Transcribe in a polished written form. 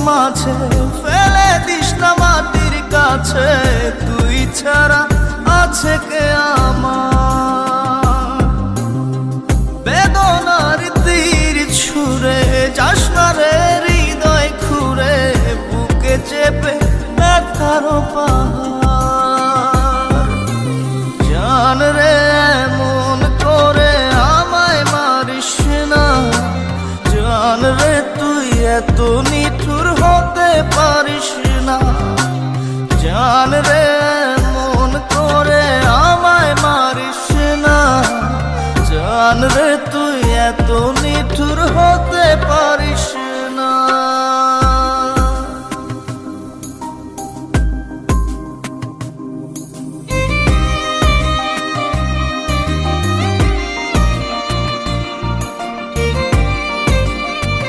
মাঝে ফেলে দিস না মাটির কাছে, তুই ছাড়া আছে কে আমার? বেদনার তীর ছুঁড়ে যাস না রে হৃদয় খুঁড়ে, বুকে চেপে ব্যথার পাহাড়। জান রে এমন করে আমায় মারিস না, জান রে তুই এত নিঠুর হতে পারিস না। জান রে এমন করে আমায় মারিস না, জান রে তুই এত নিঠুর হতে পারিস